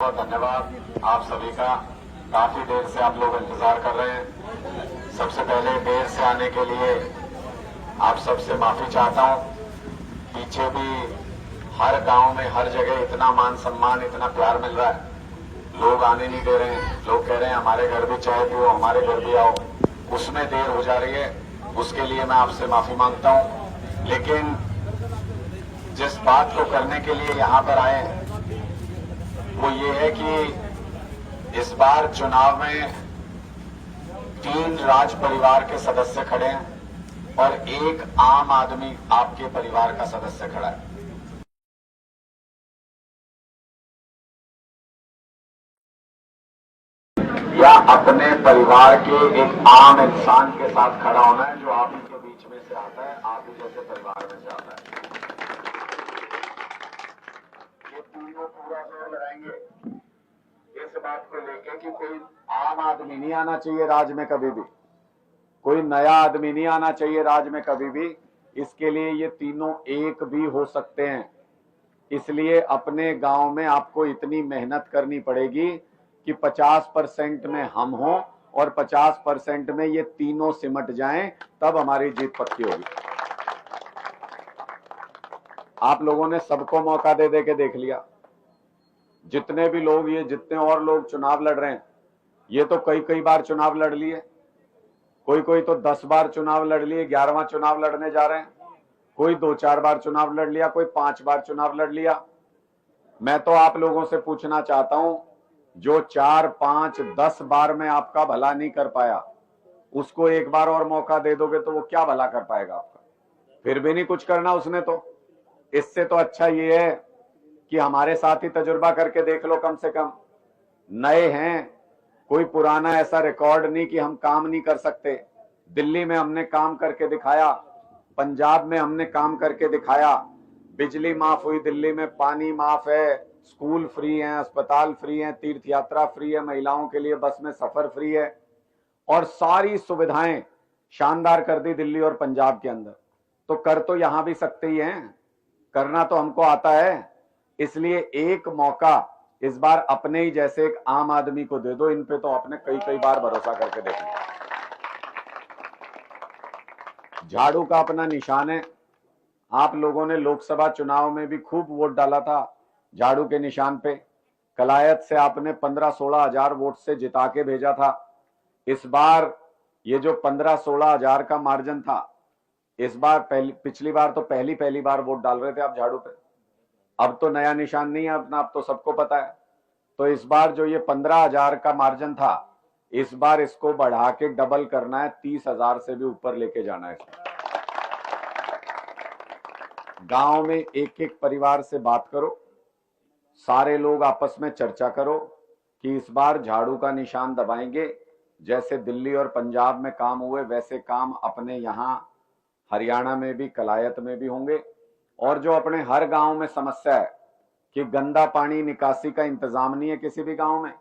बहुत धन्यवाद आप सभी का। काफी देर से आप लोग इंतजार कर रहे हैं। सबसे पहले देर से आने के लिए आप सबसे माफी चाहता हूं। पीछे भी हर गांव में हर जगह इतना मान सम्मान इतना प्यार मिल रहा है, लोग आने नहीं दे रहे हैं। लोग कह रहे हैं हमारे घर भी चाय पियो, हमारे घर भी आओ, उसमें देर हो जा रही है। उसके लिए मैं आपसे माफी मांगता हूं। लेकिन जिस बात को करने के लिए यहाँ पर आए हैं वो ये है कि इस बार चुनाव में 3 राज परिवार के सदस्य खड़े हैं और एक आम आदमी आपके परिवार का सदस्य खड़ा है। या अपने परिवार के एक आम इंसान के साथ खड़ा होना है जो आप ही के बीच में से आता है, आप ही जैसे परिवार में से आता है। ये तीनों पूरा जोर लगाएंगे इस बात को लेके कि कोई आम आदमी नहीं आना चाहिए राज में कभी भी, कोई नया आदमी नहीं आना चाहिए राज में कभी भी। इसके लिए ये तीनों एक भी हो सकते हैं। इसलिए अपने गांव में आपको इतनी मेहनत करनी पड़ेगी कि 50% में हम हों और 50% में ये तीनों सिमट जाएं, तब हमारी जीत पक्की होगी। आप लोगों ने सबको मौका दे दे के देख लिया। जितने भी लोग, ये जितने और लोग चुनाव लड़ रहे हैं, ये तो कई कई बार चुनाव लड़ लिए। कोई तो 10 बार चुनाव लड़ लिए, 11वां चुनाव लड़ने जा रहे हैं। कोई 2-4 बार चुनाव लड़ लिया, कोई 5 बार चुनाव लड़ लिया। मैं तो आप लोगों से पूछना चाहता हूं, जो 4, 5, 10 बार में आपका भला नहीं कर पाया, उसको एक बार और मौका दे दोगे तो वो क्या भला कर पाएगा आपका? फिर भी नहीं कुछ करना उसने तो। इससे तो अच्छा ये है कि हमारे साथ ही तजुर्बा करके देख लो। कम से कम नए हैं, कोई पुराना ऐसा रिकॉर्ड नहीं कि हम काम नहीं कर सकते। दिल्ली में हमने काम करके दिखाया, पंजाब में हमने काम करके दिखाया। बिजली माफ हुई दिल्ली में, पानी माफ है, स्कूल फ्री हैं, अस्पताल फ्री हैं, तीर्थ यात्रा फ्री है, महिलाओं के लिए बस में सफर फ्री है, और सारी सुविधाएं शानदार कर दी दिल्ली और पंजाब के अंदर। तो कर तो यहां भी सकते ही हैं, करना तो हमको आता है। इसलिए एक मौका इस बार अपने ही जैसे एक आम आदमी को दे दो। इन पे तो आपने कई कई बार भरोसा करके देख लिया। झाड़ू का अपना निशान है। आप लोगों ने लोकसभा चुनाव में भी खूब वोट डाला था झाड़ू के निशान पे। कलायत से आपने 15-16 हजार वोट से जिता के भेजा था। इस बार ये जो 15-16 हजार का मार्जिन था, इस बार पिछली बार तो पहली बार वोट डाल रहे थे आप झाड़ू पे। अब तो नया निशान नहीं है अपना, अब तो सबको पता है। तो इस बार जो ये 15,000 का मार्जिन था, इस बार इसको बढ़ा के डबल करना है, 30,000 से भी ऊपर लेके जाना है। गांव में एक एक परिवार से बात करो, सारे लोग आपस में चर्चा करो कि इस बार झाड़ू का निशान दबाएंगे। जैसे दिल्ली और पंजाब में काम हुए वैसे काम अपने यहां हरियाणा में भी, कलायत में भी होंगे। और जो अपने हर गांव में समस्या है कि गंदा पानी निकासी का इंतजाम नहीं है किसी भी गांव में,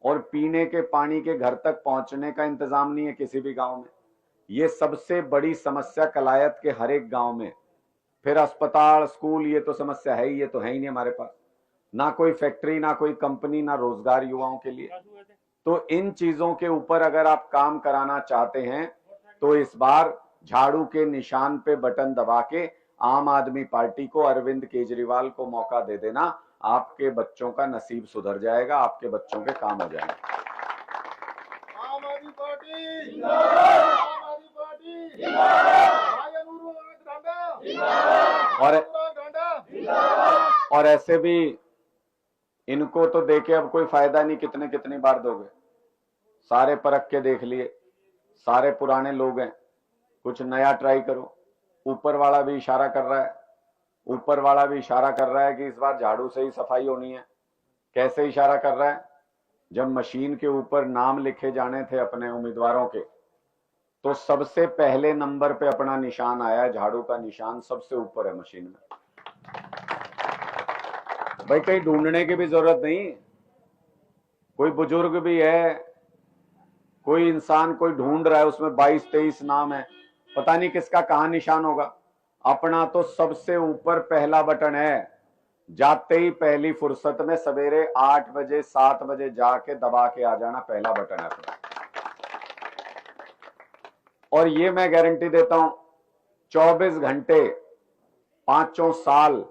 और पीने के पानी के घर तक पहुंचने का इंतजाम नहीं है किसी भी गांव में, ये सबसे बड़ी समस्या कलायत के हर एक गांव में। फिर अस्पताल, स्कूल, ये तो समस्या है ही, ये तो है ही नहीं हमारे पास। ना कोई फैक्ट्री, ना कोई कंपनी, ना रोजगार युवाओं के लिए। तो इन चीजों के ऊपर अगर आप काम कराना चाहते हैं तो इस बार झाड़ू के निशान पे बटन दबा के आम आदमी पार्टी को, अरविंद केजरीवाल को मौका दे देना। आपके बच्चों का नसीब सुधर जाएगा, आपके बच्चों के काम हो जाएंगे। आम आदमी पार्टी जिंदाबाद, आम आदमी पार्टी जिंदाबाद, भाई अनुरू और ऐसे भी इनको तो देके अब कोई फायदा नहीं, कितने कितनी बार दोगे। सारे परख के देख लिए, सारे पुराने लोग हैं, कुछ नया ट्राई करो। ऊपर वाला भी इशारा कर रहा है, ऊपर वाला भी इशारा कर रहा है कि इस बार झाड़ू से ही सफाई होनी है। कैसे इशारा कर रहा है? जब मशीन के ऊपर नाम लिखे जाने थे अपने उम्मीदवारों के, तो सबसे पहले नंबर पे अपना निशान आया, झाड़ू का निशान सबसे ऊपर है मशीन में। भाई कहीं ढूंढने की भी जरूरत नहीं। कोई बुजुर्ग भी है, कोई इंसान कोई ढूंढ रहा है, उसमें 22-23 नाम है, पता नहीं किसका कहां निशान होगा। अपना तो सबसे ऊपर पहला बटन है। जाते ही पहली फुर्सत में सवेरे 8 बजे 7 बजे जाके दबा के आ जाना, पहला बटन है अपना। और ये मैं गारंटी देता हूं 24 घंटे 5 साल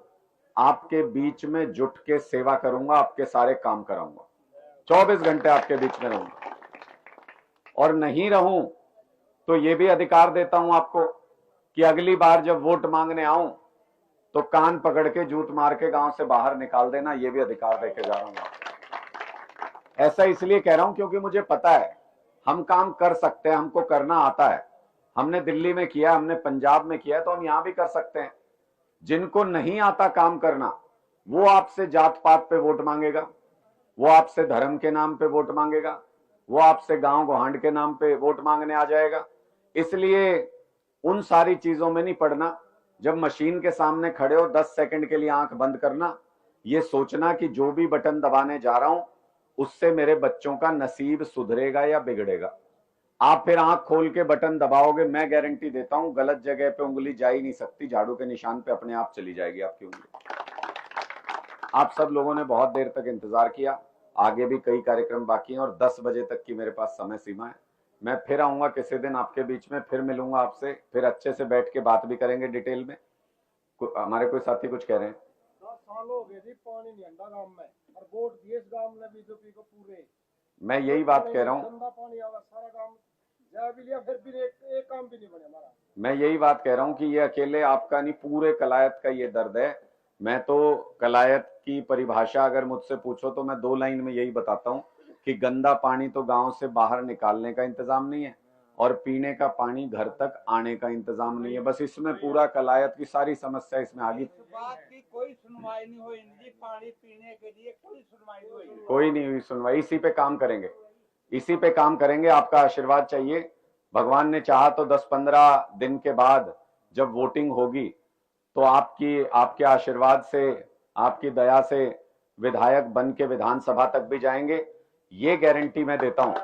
आपके बीच में जुट के सेवा करूंगा, आपके सारे काम कराऊंगा। 24 घंटे आपके बीच में रहूंगा। और नहीं रहूं तो ये भी अधिकार देता हूं आपको कि अगली बार जब वोट मांगने आऊं तो कान पकड़ के जूत मार के गांव से बाहर निकाल देना, ये भी अधिकार देके जा रहा हूं। ऐसा इसलिए कह रहा हूं क्योंकि मुझे पता है हम काम कर सकते हैं, हमको करना आता है। हमने दिल्ली में किया, हमने पंजाब में किया, तो हम यहां भी कर सकते हैं। जिनको नहीं आता काम करना, वो आपसे जात पात पे वोट मांगेगा, वो आपसे धर्म के नाम पे वोट मांगेगा, वो आपसे गांव गोहांड के नाम पे वोट मांगने आ जाएगा। इसलिए उन सारी चीजों में नहीं पड़ना। जब मशीन के सामने खड़े हो 10 सेकंड के लिए आंख बंद करना, ये सोचना कि जो भी बटन दबाने जा रहा हूं उससे मेरे बच्चों का नसीब सुधरेगा या बिगड़ेगा। आप फिर आंख खोल के बटन दबाओगे, मैं गारंटी देता हूं गलत जगह पे उंगली जा ही नहीं सकती, झाड़ू के निशान पे अपने आप चली जाएगी आपकी उंगली। आप सब लोगों ने बहुत देर तक इंतजार किया, आगे भी कई कार्यक्रम बाकी हैं और 10 बजे तक की मेरे पास समय सीमा है। मैं फिर आऊंगा किसी दिन आपके बीच में, फिर मिलूंगा आपसे, फिर अच्छे से बैठ के बात भी करेंगे डिटेल में। हमारे कोई साथी कुछ कह रहे हैं? 10 साल हो गए जी, पानी नहीं अंडा गांव में, और वोट दिए इस गांव में बीजेपी को पूरे। मैं यही बात कह रहा हूँ, गंदा पानी आवा सारा गांव जा भी लिया, फिर भी एक काम भी नहीं बने हमारा। मैं यही बात कह रहा हूँ कि ये अकेले आपका नहीं, पूरे कलायत का ये दर्द है। मैं तो कलायत की परिभाषा अगर मुझसे पूछो तो मैं 2 लाइन में यही बताता हूँ कि गंदा पानी तो गांव से बाहर निकालने का इंतजाम नहीं है और पीने का पानी घर तक आने का इंतजाम नहीं है। बस इसमें पूरा कलायत की सारी समस्या इसमें आ गई। बात की कोई सुनवाई नहीं हुई जी, पानी पीने के लिए कोई सुनवाई नहीं हुई। कोई नहीं हुई सुनवाई, इसी पे काम करेंगे, इसी पे काम करेंगे। आपका आशीर्वाद चाहिए। भगवान ने चाहा तो 10-15 दिन के बाद जब वोटिंग होगी तो आपके आशीर्वाद से, आपकी दया से विधायक बन के विधानसभा तक भी जाएंगे। ये गारंटी मैं देता हूं,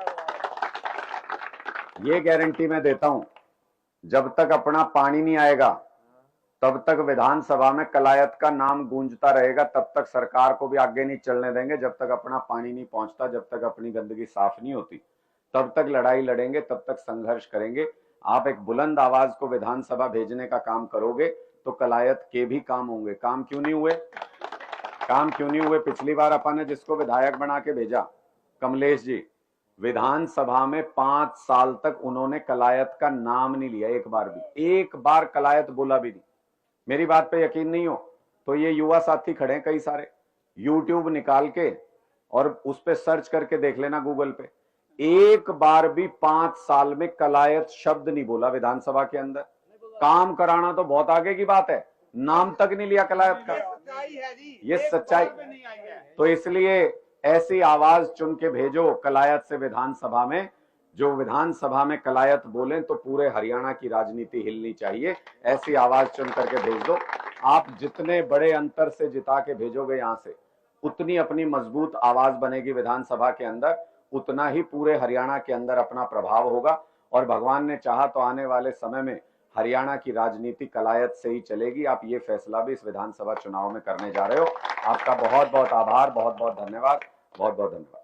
ये गारंटी मैं देता हूं। जब तक अपना पानी नहीं आएगा तब तक विधानसभा में कलायत का नाम गूंजता रहेगा, तब तक सरकार को भी आगे नहीं चलने देंगे। जब तक अपना पानी नहीं पहुंचता, जब तक अपनी गंदगी साफ नहीं होती, तब तक लड़ाई लड़ेंगे, तब तक संघर्ष करेंगे। आप एक बुलंद आवाज को विधानसभा भेजने का काम करोगे तो कलायत के भी काम होंगे। काम क्यों नहीं हुए? काम क्यों नहीं हुए? पिछली बार अपन ने जिसको विधायक बना के भेजा, कमलेश जी, विधानसभा में 5 साल तक उन्होंने कलायत का नाम नहीं लिया, एक बार भी, एक बार कलायत बोला भी नहीं। मेरी बात पे यकीन नहीं हो तो ये युवा साथी खड़े हैं कई सारे, यूट्यूब निकाल के और उस पे सर्च करके देख लेना गूगल पे, एक बार भी 5 साल में कलायत शब्द नहीं बोला विधानसभा के अंदर। काम कराना तो बहुत आगे की बात है, नाम तक नहीं लिया कलायत का। ये सच्चाई। तो इसलिए ऐसी आवाज चुन के भेजो कलायत से विधानसभा में, जो विधानसभा में कलायत बोलें तो पूरे हरियाणा की राजनीति हिलनी चाहिए। ऐसी आवाज चुन करके भेज दो। आप जितने बड़े अंतर से जिता के भेजोगे यहां से, उतनी अपनी मजबूत आवाज बनेगी विधानसभा के अंदर, उतना ही पूरे हरियाणा के अंदर अपना प्रभाव होगा। और भगवान ने चाहा तो आने वाले समय में हरियाणा की राजनीति कलायत से ही चलेगी। आप ये फैसला भी इस विधानसभा चुनाव में करने जा रहे हो। आपका बहुत बहुत आभार, बहुत बहुत धन्यवाद, बहुत बहुत धन्यवाद।